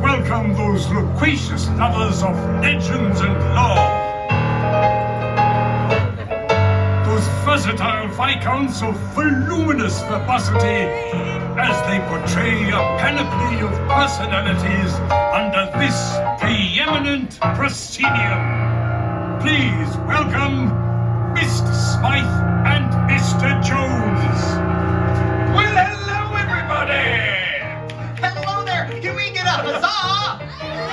welcome those loquacious lovers of legends and lore. Those versatile viscounts of voluminous verbosity as they portray a panoply of personalities under this preeminent proscenium. Please welcome Mr. Smythe and Mr. Jones. Well, hello, everybody! Hello there! Can we get a huzzah?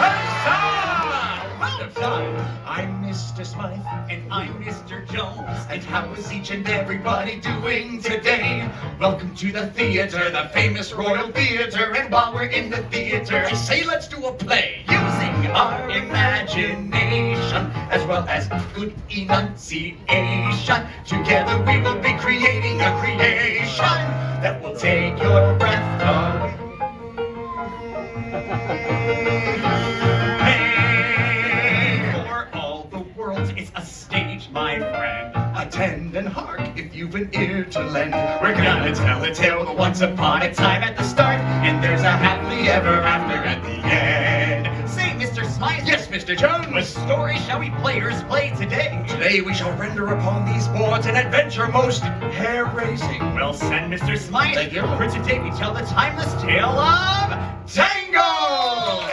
Huzzah! Wonderful! I'm Mr. Smythe. And I'm Mr. Jones. And how is each and everybody doing today? Welcome to the theater, the famous Royal Theater. And while we're in the theater, I say let's do a play using our imagination as well as good enunciation. Together we will be creating a creation that will take your breath away. For all the world, it's a stage, my friend. Attend and hark if you've an ear to lend. We're gonna tell a tale of once upon a time at the start, and there's a happily ever after at the end. Say, Mr. Smythe. Yes, Mr. Jones. What story shall we players play today? Today we shall render upon these boards an adventure most hair-raising. Well said, Mr. Smythe. Thank you. For today we tell the timeless tale of Tangled!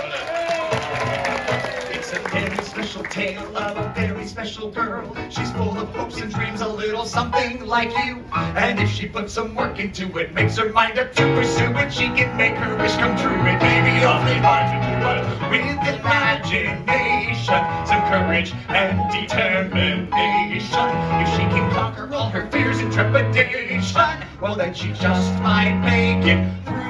It's a very special tale of a very special girl. She's full of hopes and dreams, a little something like you. And if she puts some work into it, makes her mind up to pursue it, she can make her wish come true. It may be awfully hard to do, but with imagination, some courage and determination, if she can conquer all her fears and trepidation, well then she just might make it through.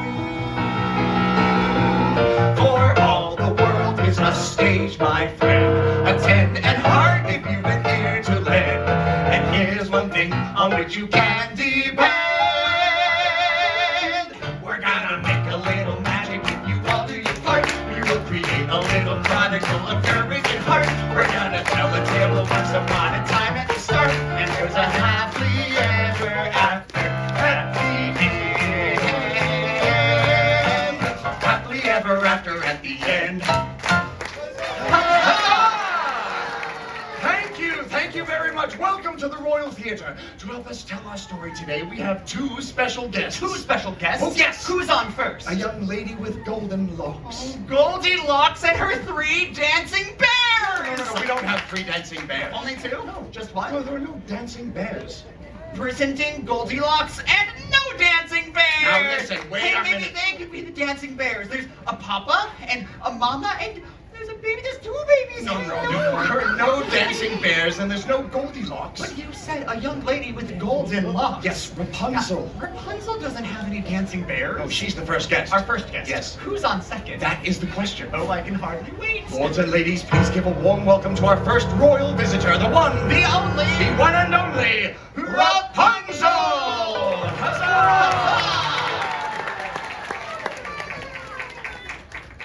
For all the world is a stage, my friend. Attend and heart if you've an ear to lend. And here's one thing on which you can depend. We're gonna make a little magic if you all do your part. We will create a little chronicle of courage and heart. We're gonna tell a tale of once upon a time at the start, and there's a happily ever after at the end. Happily ever after at the end. Thank you very much. Welcome to the Royal Theater. To help us tell our story today, we have two special guests. Two special guests? Oh, yes. Who's on first? A young lady with golden locks. Oh, Goldilocks and her 3 dancing bears! No, we don't have 3 dancing bears. Only 2? No. Just 1? No, there are no dancing bears. Presenting Goldilocks and no dancing bears! Now listen, wait a maybe minute. they could be the dancing bears. There's a papa and a mama and there's a baby. There's 2 babies. No, there are no dancing bears and there's no Goldilocks. But you said a young lady with golden locks. Yes, Rapunzel. Rapunzel doesn't have any dancing bears. Oh, she's the first guest. Our first guest. Yes. Who's on second? That is the question. Oh, I can hardly wait. Lords and ladies, please give a warm welcome to our first royal visitor, the one, The only, the one and only, Rapunzel! Huzzah!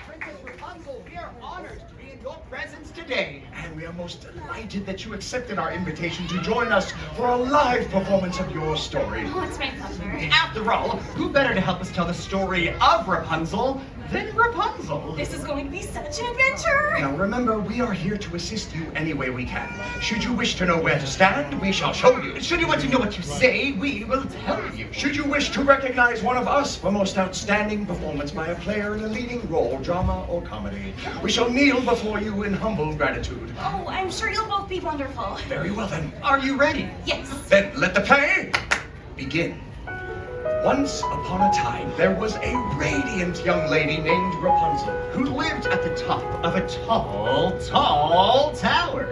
Princess Rapunzel, we are honored to be in your presence today. And we are most delighted that you accepted our invitation to join us for a live performance of your story. Oh, it's my pleasure. After all, who better to help us tell the story of Rapunzel than Rapunzel? This is going to be such an adventure. Now remember, we are here to assist you any way we can. Should you wish to know where to stand, we shall show you. Should you want to know what you say, we will tell you. Should you wish to recognize one of us for most outstanding performance by a player in a leading role, drama or comedy, we shall kneel before you in humble gratitude. Oh, I'm sure you'll both be wonderful. Very well then. Are you ready? Yes. Then let the play begin. Once upon a time, there was a radiant young lady named Rapunzel. Who lived at the top of a tall, tall tower.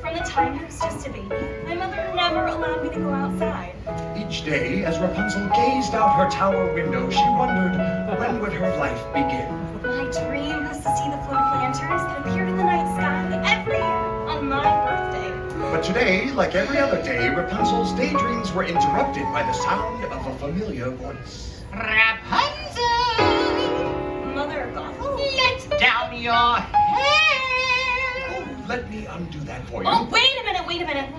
From the time I was just a baby, my mother never allowed me to go outside. Each day, as Rapunzel gazed out her tower window, she wondered, when would her life begin? My dream was to see the floating lanterns that appeared in the night sky every year on my birthday. But today, like every other day, Rapunzel's daydreams were interrupted by the sound of a familiar voice. Rapunzel! Mother Gothel? Let down your hair! Oh, let me undo that for you. Oh, wait a minute.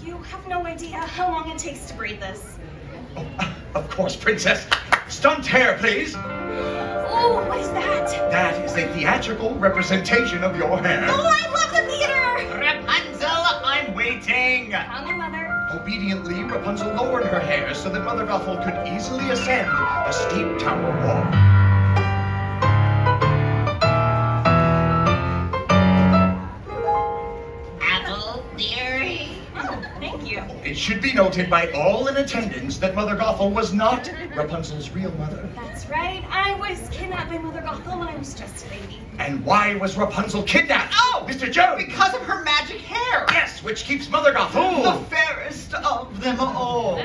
You have no idea how long it takes to braid this. Oh, of course, Princess. Stunt hair, please. Oh, what is that? That is a theatrical representation of your hair. Oh, I love the theater! Rapunzel, I'm waiting. Coming, Mother. Obediently, Rapunzel lowered her hair so that Mother Gothel could easily ascend the steep tower wall. Apple theory. Oh, thank you. It should be noted by all in attendance that Mother Gothel was not Rapunzel's real mother. That's right. I was kidnapped by Mother Gothel when I was just a baby. And why was Rapunzel kidnapped? Oh, Mr. Jones! because of her magic hair. Yes, which keeps Mother Gothel. The fairest of them all.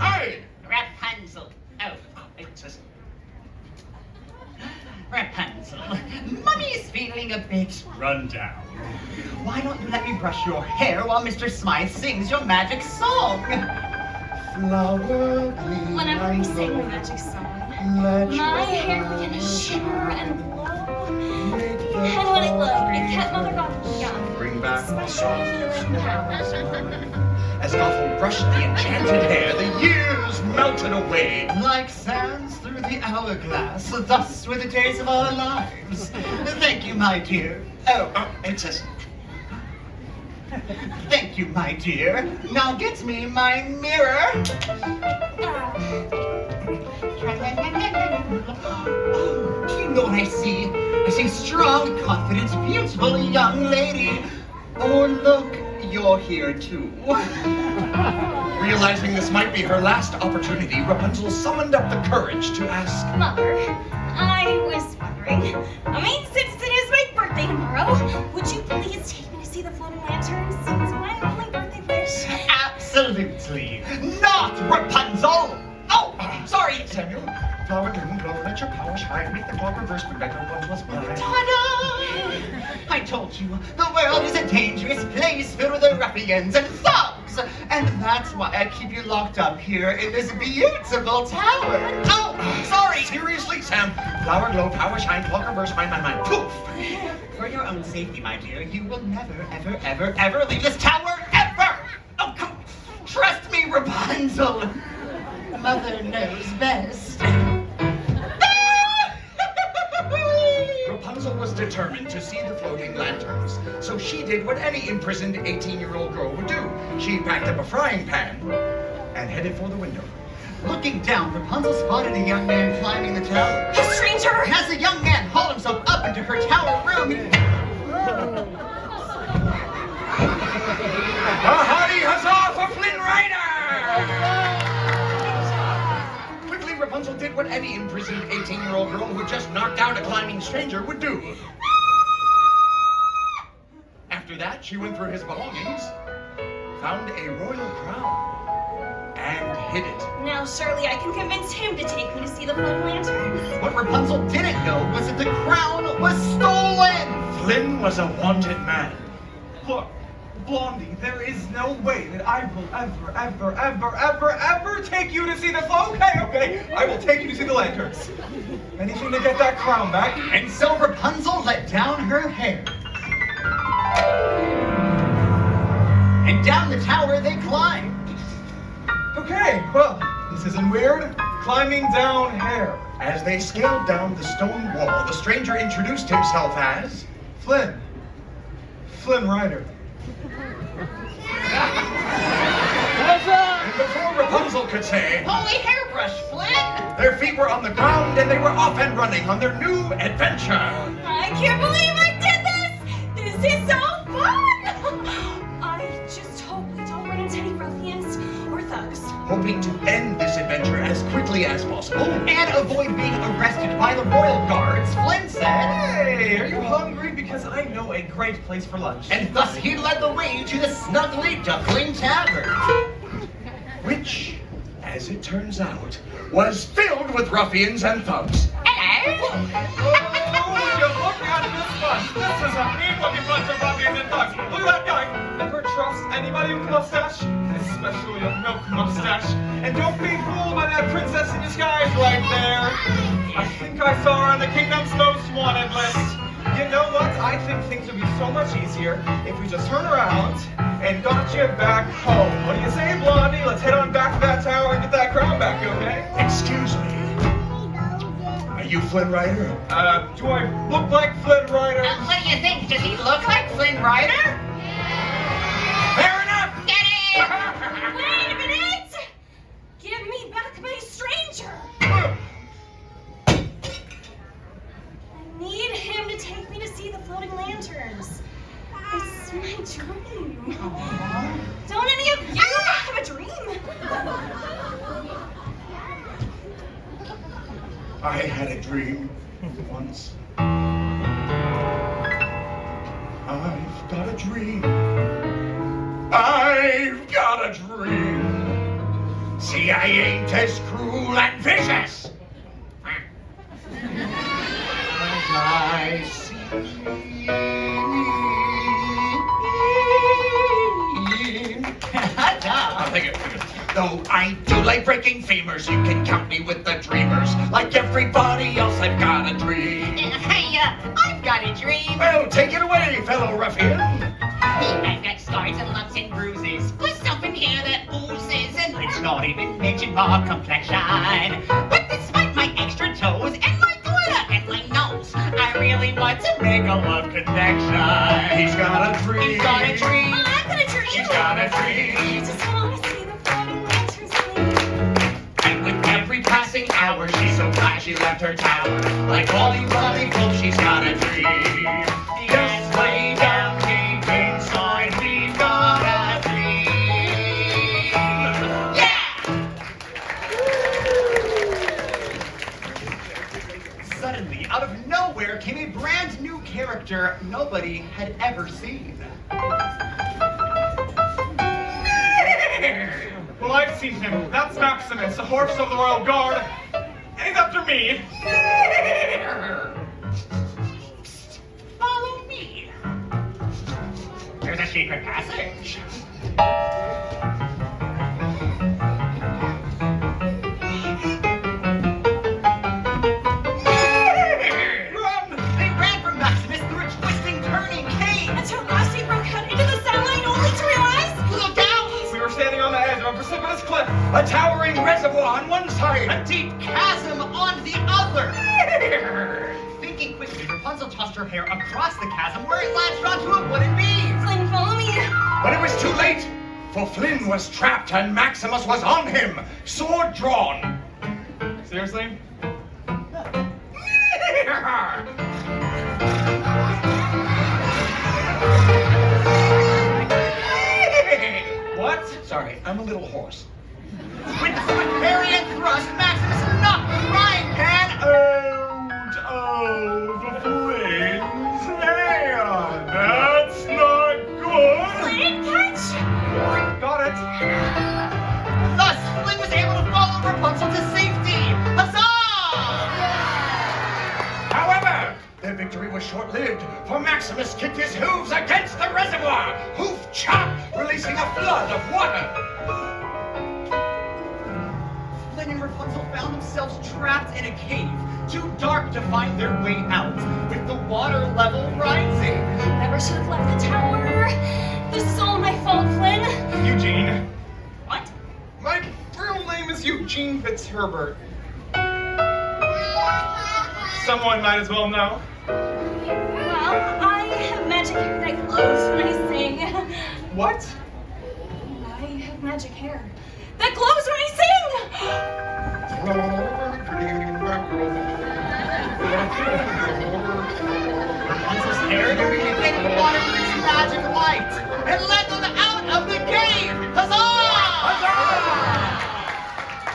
Hey! Rapunzel. Oh, it says Rapunzel. Mummy's feeling a bit run down. Why don't you let me brush your hair while Mr. Smythe sings your magic song? Flower gleam Whenever you and sing the glow, magic song, let my your hair began to eyes shimmer and glow. make the And when it glowed, it kept Mother Gothel young. Bring back the Special soft healing power. As Gothel brushed the enchanted hair, the years melted away. Like sands through the hourglass, thus were the days of our lives. Thank you, my dear. Oh, Princess. thank you, my dear. Now get me my mirror. Oh, do you know what I see? I see a strong, confident, beautiful young lady. Oh, look, you're here too. Realizing this might be her last opportunity, Rapunzel summoned up the courage to ask, Mother, I was wondering, since it is my birthday tomorrow, would you please take me to see the floating lanterns? It's my only birthday wish. Absolutely not, Rapunzel. Oh, sorry. Samuel, flower gleam, glow, let your power shine, make the clock reverse, bring back Rapunzel's mind. Ta-da! I told you, the world is a dangerous place filled with ruffians and thugs, and that's why I keep you locked up here in this beautiful tower. Oh, sorry. Seriously, Sam? Flower glow, power shine, clock reverse, mind, poof! For your own safety, my dear, you will never, ever, ever, ever leave this tower, ever! Oh, come, trust me, Rapunzel. Mother knows best. Rapunzel was determined to see the floating lanterns, so she did what any imprisoned 18-year-old girl would do. She packed up a frying pan and headed for the window. Looking down, Rapunzel spotted a young man climbing the tower. A stranger! As the young man hauled himself up into her tower room, A hearty huzzah for Flynn Rider! Quickly, Rapunzel did what any imprisoned 18-year-old girl who had just knocked out a climbing stranger would do. After that, she went through his belongings, found a royal crown, and hid it. Now surely I can convince him to take me to see the floating lanterns. what Rapunzel didn't know was that the crown was stolen! Flynn was a wanted man. Look, Blondie, there is no way that I will ever take you to see the flow. Okay, I will take you to see the lanterns. Anything to get that crown back. And so Rapunzel let down her hair. And down the tower they climbed. Okay, well, this isn't weird. Climbing down hair. As they scaled down the stone wall, the stranger introduced himself as... Flynn Rider. And before Rapunzel could say, Holy hairbrush, Flynn! their feet were on the ground and they were off and running on their new adventure. I can't believe I did this! This is so fun! I just hope we don't run into any ruffians or thugs. Hoping to end this adventure as quickly as possible, And avoid being arrested by the royal guards, Flynn said. Hey, are you hungry? Because I know a great place for lunch. And thus he led the way to the snuggly duckling tavern. which, as it turns out, was filled with ruffians and thugs. Hello! Oh, you look at this bunch. This is a mean-looking bunch of ruffians and thugs. Look at that guy. Never trust anybody with a mustache, especially a milk mustache. And don't be fooled by that princess in disguise right there. I think I saw her on the kingdom's most wanted list. You know what? I think things would be so much easier if we just turn around and got you back home. What do you say, Blondie? Let's head on back to that tower and get that crown back, okay? Excuse me. Are you Flynn Rider? Do I look like Flynn Rider? What do you think? Does he look like Flynn Rider? Fair enough! Get it! Wait a minute! Give me back my stranger! I need him to take me to see the floating lanterns. It's my dream. Don't any of you have a dream? I had a dream once. I've got a dream. I've got a dream. See, I ain't as cruel and vicious as I seem. Thank you. Though I do like breaking femurs, you can count me with the dreamers. Like everybody else, I've got a dream. Hey, I've got a dream. Well, take it away, fellow ruffian. I've got scars and lumps and bruises, plus something here that oozes, and let's not even mention my complexion. But despite my extra toes and my glitter and my nose, I really want to make a love connection. He's got a dream. He's got a dream. Well, I've got a dream. He's got a I dream. just want to see the floating lanterns gleam. And with every passing hour, she's so glad she left her tower. Like all you lovely folks, she's got a dream. Yes, way down deep inside, we've got a dream. Yeah! Suddenly, out of nowhere, came a brand new character nobody had ever seen. Well, I've seen him. That's Maximus, a horse of the Royal Guard. And he's after me. Follow me. There's a secret passage. Run! They ran from Maximus through a twisting, turning cave. Until last he broke out into the sunlight only to realize Look out! We were standing on the edge of a precipitous cliff. A towering reservoir on one side. A deep chasm on the other. Thinking quickly, Rapunzel tossed her hair across the chasm where it latched onto a wooden beam. Flynn, follow me. But it was too late, for Flynn was trapped and Maximus was on him, sword drawn. Seriously? What? Sorry, I'm a little hoarse. With the Barbarian thrust, Maximus knocked the frying pan Out of Flynn's hand. That's not good. Flynn, catch. Got it. Thus, Flynn was able to follow Rapunzel to safety. Huzzah! However, their victory was short-lived, for Maximus kicked his hooves against the reservoir. Hoof chop, releasing a flood of water. Flynn and Rapunzel found themselves trapped in a cave, too dark to find their way out, with the water level rising. Never should have left the tower. This is all my fault, Flynn. Eugene. What? My real name is Eugene Fitzherbert. Someone might as well know. Well, I have magic hair that glows when I sing. What? I have magic hair that glows when I sing. Rapunzel's hair became water with its magic light and led them out of the cave. Huzzah!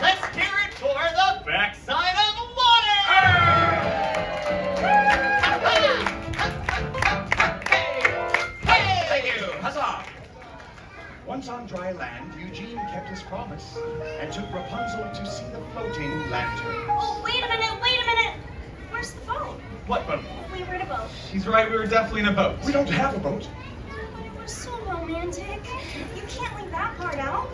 Let's hear it for the backside of water. Thank you. Huzzah! Once on dry land, Eugene kept his promise and took Rapunzel to see the floating lantern. Oh, wait a minute, wait a minute. Where's the boat? What boat? We were in a boat. He's right, we were definitely in a boat. We don't have a boat. But it was so romantic. You can't leave that part out.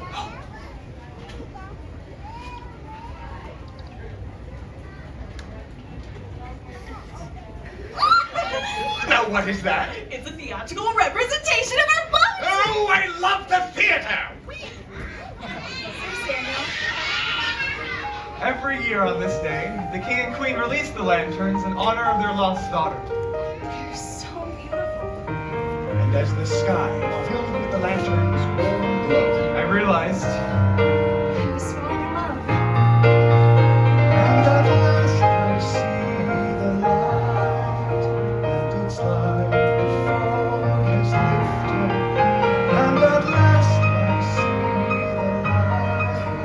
Now what is that? It's a theatrical representation of our boat. Oh, I love the theater! Thanks, Daniel. Every year on this day, the king and queen release the lanterns in honor of their lost daughter. They're so beautiful. And as the sky filled with the lanterns' warm glow, I realized I was falling in love. and at last I see the light, and it's like the fog has lifted. And at last I see the light,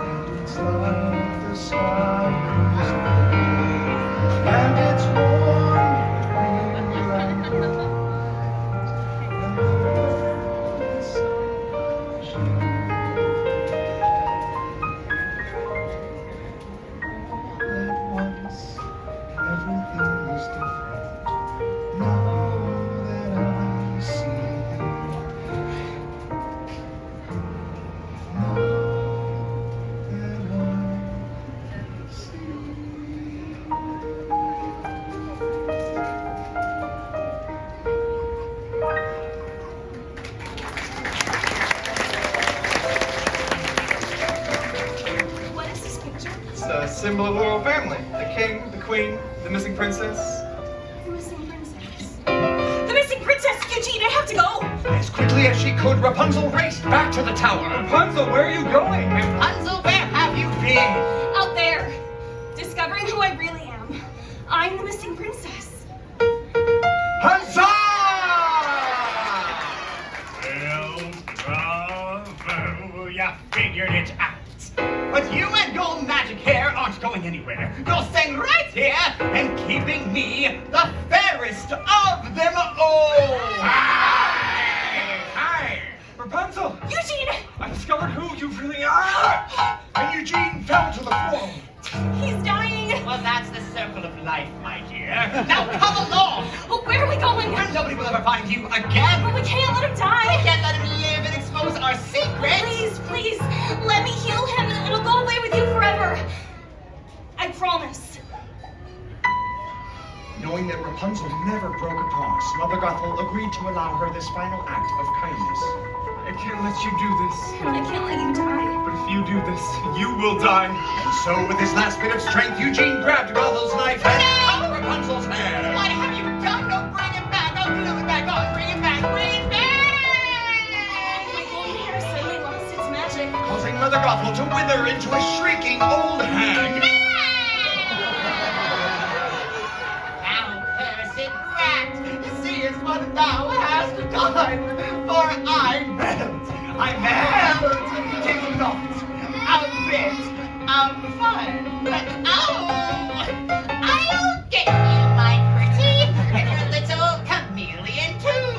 and it's like the sky is blue, and it's warm and bright, and the sun shines. At once, everything is different. Now that I see you, now that I see you. What is this picture? it's a symbol of the royal family. The king, the queen, the missing princess. The missing princess. The missing princess! Eugene, I have to go! As quickly as she could, Rapunzel raced back to the tower. Rapunzel, where are you going? Rapunzel, where have you been? Out there, discovering who I really am. I'm the missing princess. Huzzah! Well, bravo, you figured it out. But you and your magic hair aren't going anywhere. You're staying right here and keeping me the fairest of them all. Hi! Rapunzel, Eugene! I discovered who you really are. And Eugene fell to the floor. He's dying! Well, that's the circle of life, my dear. Now come along. Oh, where are we going? Where nobody will ever find you again. But we can't let him die! We can't let him live and expose our secrets. Please, please, let me heal him and it'll go away with you forever. I promise. Knowing that Rapunzel never broke a promise, Mother Gothel agreed to allow her this final act of kindness. I can't let you do this. I can't let you die. But if you do this, you will die. And so, with his last bit of strength, Eugene grabbed Gothel's knife and cut Rapunzel's hair. What have you done? No, bring it back. I'll glue it back on. Bring it back. Bring it back. My own hair suddenly lost its magic. Causing Mother Gothel to wither into a shrieking old hag. Thou cursed brat, see is what thou hast done, for I melt, tis not a bit of fun, but I'll get you, my pretty, and your little chameleon too.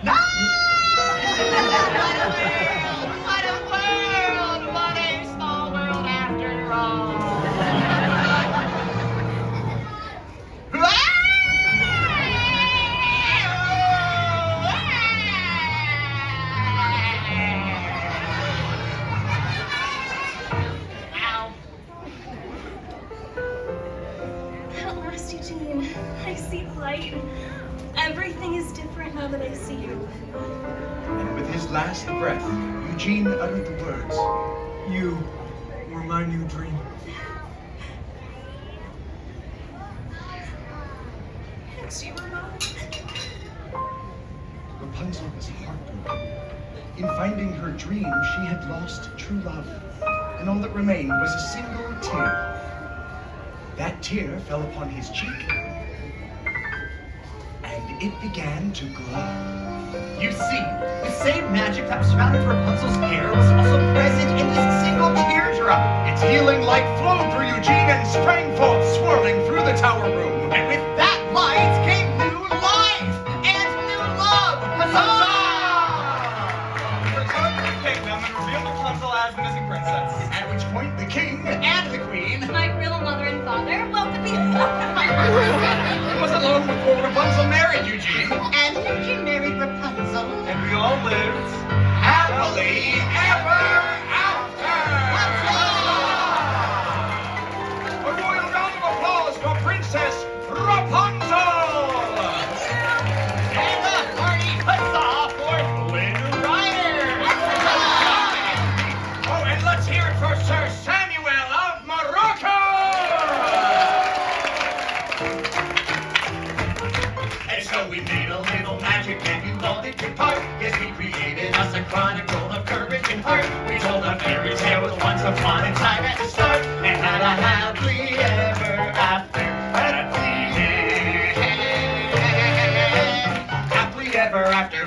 No! What a world! What a small world after all! Ow. At last, Eugene, I see the light. Everything is different now that I see you. And with his last breath, Eugene uttered the words, You were my new dream. And you were not. Rapunzel was heartbroken. In finding her dream, she had lost true love, and all that remained was a single tear. That tear fell upon his cheek, and it began to glow. You see, the same magic that surrounded Rapunzel's hair was also present in this single teardrop. Its healing light flowed through Eugene and sprang forth, swirling through the tower room. And with that light came new life and new love. Huzzah! Return to the kingdom and reveal Rapunzel as the missing princess. At which point the king And the queen My real mother and father welcome me. was alone before Rapunzel married Eugene. and Eugene married Rapunzel. And we all lived. Happily ever after. A royal round of applause for Princess a little magic and you all did your part. Yes, we created us a chronicle of courage and heart. We told a fairy tale with once upon a time at the start, and had a happily ever after. Happily ever after.